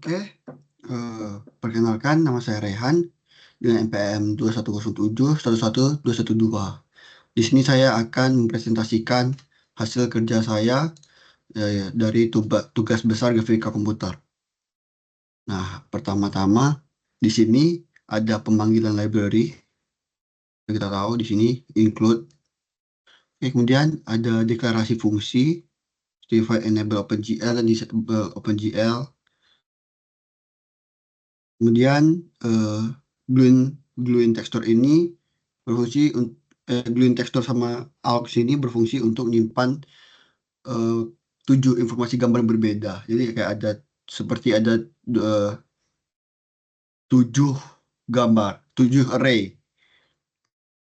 Oke, perkenalkan nama saya Rehan dengan NPM 2107-11212. Di sini saya akan mempresentasikan hasil kerja saya dari tugas besar grafika komputer. Nah, pertama-tama di sini ada pemanggilan library. Kita tahu di sini include. Oke, kemudian ada deklarasi fungsi, divide enable OpenGL dan disable OpenGL. Kemudian Gluin tekstur ini berfungsi Gluin tekstur sama aux ini berfungsi untuk menyimpan 7 informasi gambar berbeda. Jadi kayak ada seperti ada 7 gambar, 7 array.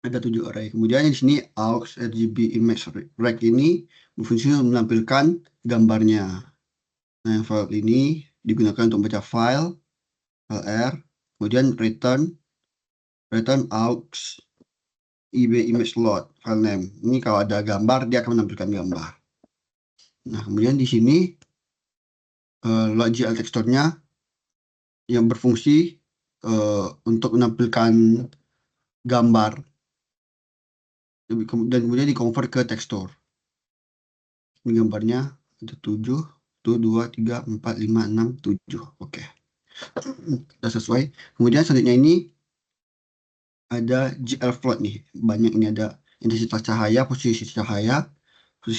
Ada 7 array. Kemudian di sini aux RGB image rec ini berfungsi untuk menampilkan gambarnya. Nah, file ini digunakan untuk membaca file R, kemudian return aux IB image load file name. Ini kalau ada gambar dia akan menampilkan gambar. Nah, kemudian di sini load.gl teksturnya yang berfungsi untuk menampilkan gambar dan kemudian di-convert ke tekstur. Ini gambarnya ada 7, 2, 3, 4, 5, 6, 7. Oke. Sudah sesuai. Kemudian selanjutnya ini ada GL float nih. Banyak ini ada intensitas cahaya, posisi cahaya 1,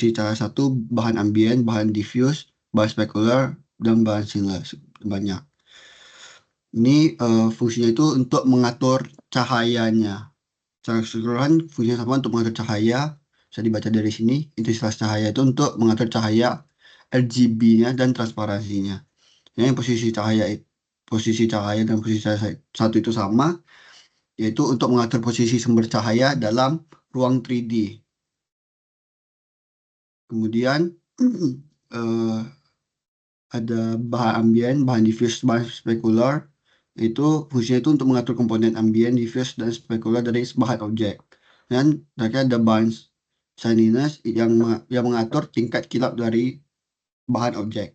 bahan ambien, bahan diffuse, bahan spekular, dan bahan seamless. Banyak. Ini fungsinya itu untuk mengatur cahayanya. Secara keseluruhan fungsinya sama untuk mengatur cahaya. Bisa dibaca dari sini. Intensitas cahaya itu untuk mengatur cahaya RGB-nya dan transparansinya. Yang posisi cahaya dan posisi cahaya satu itu sama, yaitu untuk mengatur posisi sumber cahaya dalam ruang 3D. Kemudian ada bahan ambien, bahan diffuse, bahan spekular. Itu fungsinya itu untuk mengatur komponen ambien, diffuse, dan spekular dari bahan objek. Dan terakhir ada bahan shininess yang mengatur tingkat kilap dari bahan objek.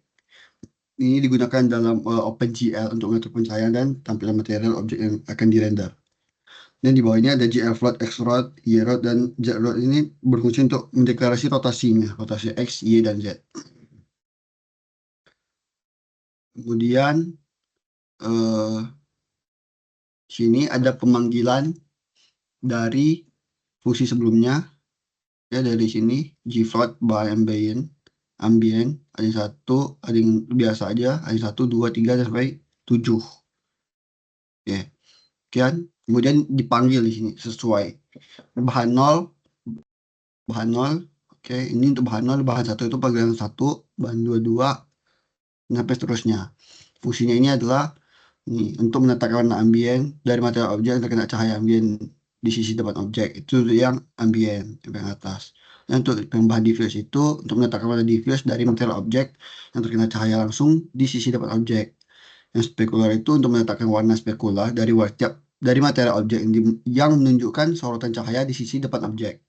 Ini digunakan dalam OpenGL untuk mengatur pencahayaan dan tampilan material objek yang akan dirender. Dan di bawahnya ada GL float, X rod, Y rod, dan Z rod ini berfungsi untuk mendeklarasi rotasinya, rotasi X, Y, dan Z. Kemudian sini ada pemanggilan dari fungsi sebelumnya. Ya, dari sini gfloat by ambient, ada yang 1, ada yang biasa aja, ada yang 1, 2, 3 sampai 7. Oke. Kemudian dipanggil di sini sesuai bahan 0. Oke, ini untuk bahan 0, bahan 1 itu panggilan 1, bahan 2 sampai seterusnya. Fungsinya ini adalah untuk menetapkan warna ambien dari material objek yang terkena cahaya ambien di sisi depan objek. Itu yang ambien yang atas. Dan untuk bahan diffuse itu untuk menetapkan warna diffuse dari material objek yang terkena cahaya langsung di sisi depan objek. Yang spekular itu untuk menetapkan warna spekular dari material objek yang menunjukkan sorotan cahaya di sisi depan objek.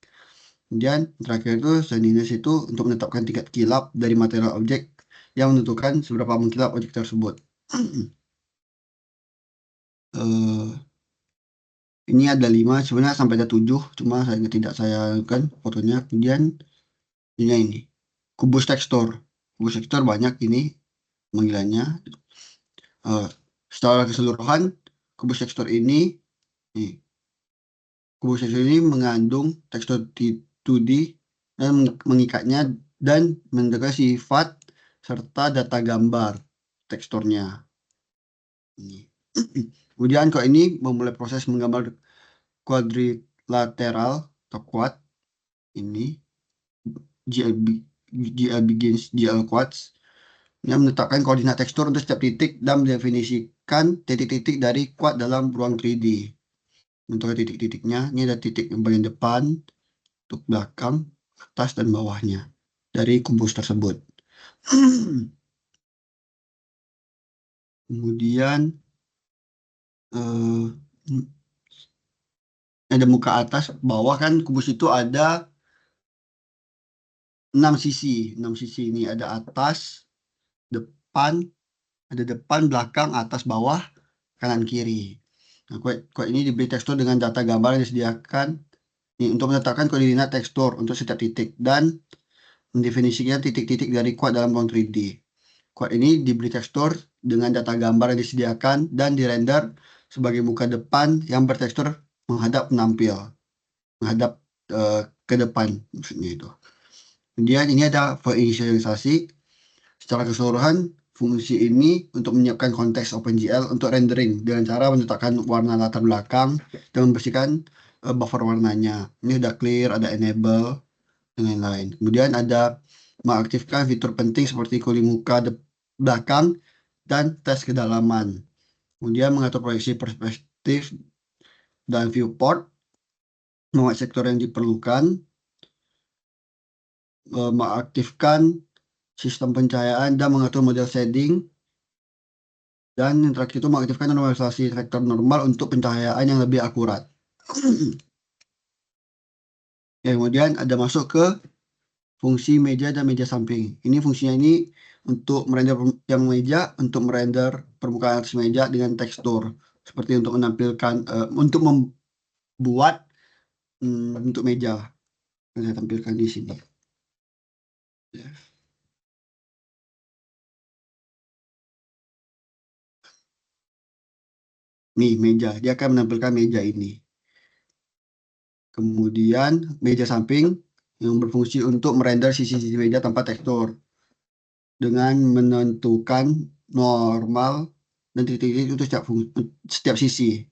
Kemudian terakhir itu shininess itu untuk menetapkan tingkat kilap dari material objek yang menentukan seberapa mengkilap objek tersebut. Ini ada 5, sebenarnya sampai ada 7, cuma tidak saya kan fotonya. Kemudian ini kubus tekstur banyak ini panggilannya. Secara keseluruhan kubus tekstur ini mengandung tekstur 2D dan mengikatnya dan menentukan sifat serta data gambar teksturnya. Kemudian kalau ini memulai proses menggambar quadrilateral atau quad ini GL begins GL quads yang menetapkan koordinat tekstur untuk setiap titik dan mendefinisikan titik-titik dari quad dalam ruang 3D. Untuk titik-titiknya, ini ada titik yang bagian depan, untuk belakang, atas, dan bawahnya dari kubus tersebut. Kemudian ada muka atas, bawah kan kubus itu ada 6 sisi. 6 sisi ini ada atas, depan, ada depan, belakang, atas, bawah, kanan, kiri. Nah, kode ini diberi tekstur dengan data gambar yang disediakan untuk menetapkan koordinat tekstur untuk setiap titik dan mendefinisikan titik-titik dari kode dalam ruang 3D. Kode ini diberi tekstur dengan data gambar yang disediakan dan dirender sebagai muka depan yang bertekstur menghadap ke depan, maksudnya itu. Kemudian ini ada for initialisasi. Secara keseluruhan, fungsi ini untuk menyiapkan konteks OpenGL untuk rendering dengan cara menetapkan warna latar belakang dan membersihkan buffer warnanya. Ini udah clear, ada enable, dan lain-lain. Kemudian ada mengaktifkan fitur penting seperti cooling muka belakang dan tes kedalaman. Kemudian mengatur proyeksi perspektif dan viewport, memuat sektor yang diperlukan, mengaktifkan sistem pencahayaan dan mengatur model shading, dan yang terakhir itu mengaktifkan normalisasi vektor normal untuk pencahayaan yang lebih akurat. Ya, kemudian ada masuk ke fungsi meja dan meja samping. Ini fungsinya ini untuk merender yang meja, untuk merender permukaan atas meja dengan tekstur. Seperti untuk menampilkan, untuk membuat bentuk meja yang saya tampilkan di sini. Ya. Nih meja, dia akan menampilkan meja ini. Kemudian meja samping yang berfungsi untuk merender sisi-sisi meja tanpa tekstur dengan menentukan normal dan titik-titik untuk setiap sisi.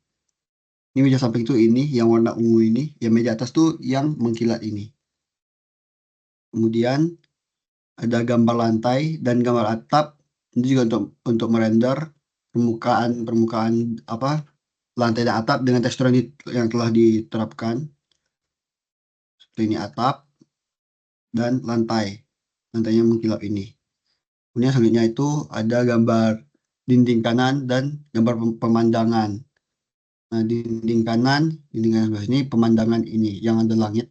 Ini meja samping itu ini yang warna ungu ini, yang meja atas tuh yang mengkilat ini. Kemudian ada gambar lantai dan gambar atap, ini juga untuk merender permukaan apa lantai dan atap dengan tekstur yang telah diterapkan. Seperti ini atap dan lantainya mengkilap ini. Kemudian selanjutnya itu ada gambar dinding kanan dan gambar pemandangan. Nah, dinding kanan sebelah sini pemandangan ini yang ada langit.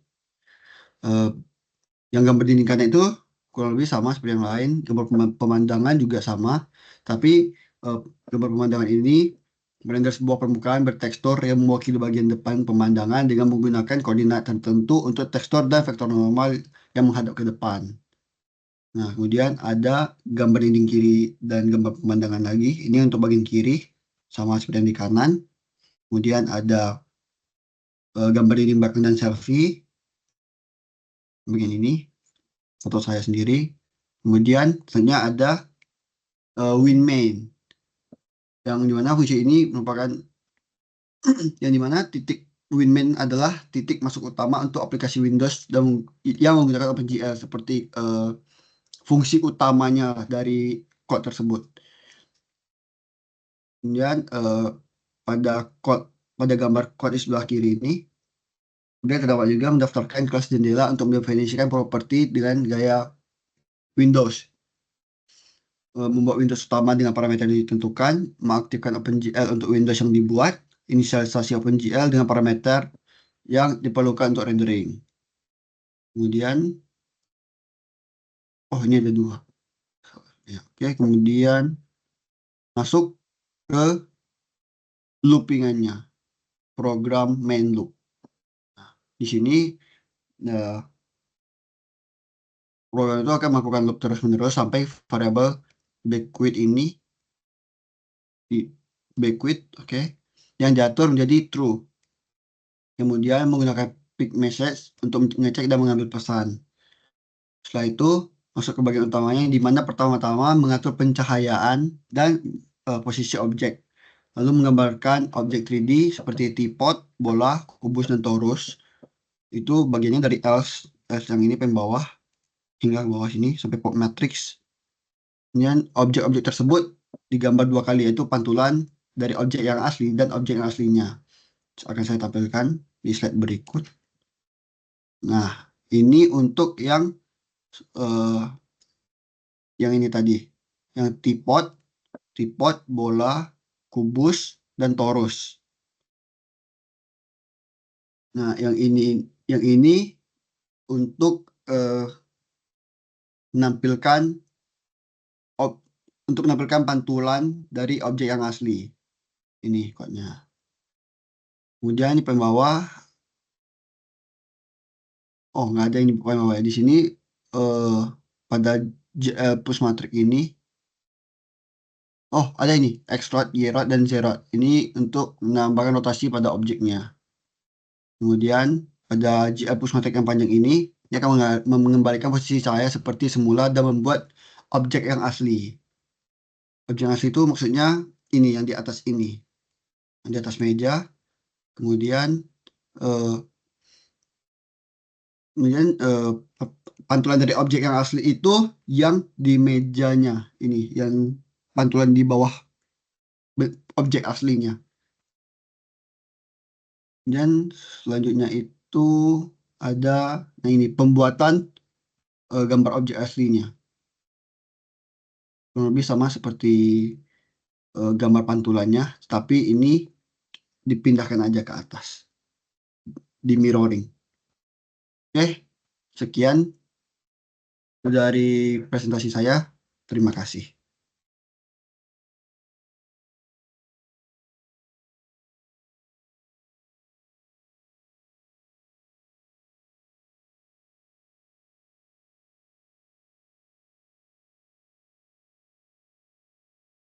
Yang gambar dinding kanan itu kurang lebih sama seperti yang lain. Gambar pemandangan juga sama, tapi gambar pemandangan ini merender sebuah permukaan bertekstur yang mewakili bagian depan pemandangan dengan menggunakan koordinat tertentu untuk tekstur dan vektor normal yang menghadap ke depan. Nah, kemudian ada gambar dinding kiri dan gambar pemandangan lagi. Ini untuk bagian kiri, sama seperti yang di kanan. Kemudian ada gambar dinding belakang dan selfie. Bagian ini, foto saya sendiri. Kemudian selanjutnya ada WinMain. Yang dimana fungsi ini merupakan yang dimana titik WinMain adalah titik masuk utama untuk aplikasi Windows dan yang menggunakan OpenGL seperti fungsi utamanya dari code tersebut. Kemudian pada gambar code di sebelah kiri ini, kemudian terdapat juga mendaftarkan kelas jendela untuk mendefinisikan properti dengan gaya Windows. Membuat Windows utama dengan parameter yang ditentukan, mengaktifkan OpenGL untuk Windows yang dibuat, inisialisasi OpenGL dengan parameter yang diperlukan untuk rendering. Kemudian, ini ada 2. Ya, oke, kemudian masuk ke loopingannya, program main loop. Nah, di sini program itu akan melakukan loop terus-menerus sampai variabel backwidth ini oke, yang diatur menjadi true. Kemudian menggunakan pick message untuk mengecek dan mengambil pesan. Setelah itu masuk ke bagian utamanya di mana pertama-tama mengatur pencahayaan dan posisi objek. Lalu menggambarkan objek 3D seperti teapot, bola, kubus, dan torus. Itu bagiannya dari else yang ini pen bawah hingga bawah sini sampai pop matrix. Kemudian objek-objek tersebut digambar 2 kali, yaitu pantulan dari objek yang asli dan objek yang aslinya. Akan saya tampilkan di slide berikut. Nah, ini untuk yang ini tadi, yang teapot, bola, kubus, dan torus. Nah, yang ini untuk menampilkan untuk menampilkan pantulan dari objek yang asli. Ini kodenya. Kemudian di paling bawah, oh nggak ada yang di paling bawah. Di sini pada push matrix ini, oh ada ini X rod, Y rod, dan Z rod. Ini untuk menambahkan rotasi pada objeknya. Kemudian pada push matrix yang panjang ini akan mengembalikan posisi cahaya seperti semula dan membuat objek yang asli. Objek yang asli itu maksudnya ini yang di atas ini, yang di atas meja. Kemudian eh, pantulan dari objek yang asli itu yang di mejanya ini, yang pantulan di bawah objek aslinya. Dan selanjutnya itu ada, nah ini pembuatan gambar objek aslinya. Kurang lebih sama seperti gambar pantulannya, tapi ini dipindahkan aja ke atas, di mirroring. Oke, sekian dari presentasi saya. Terima kasih.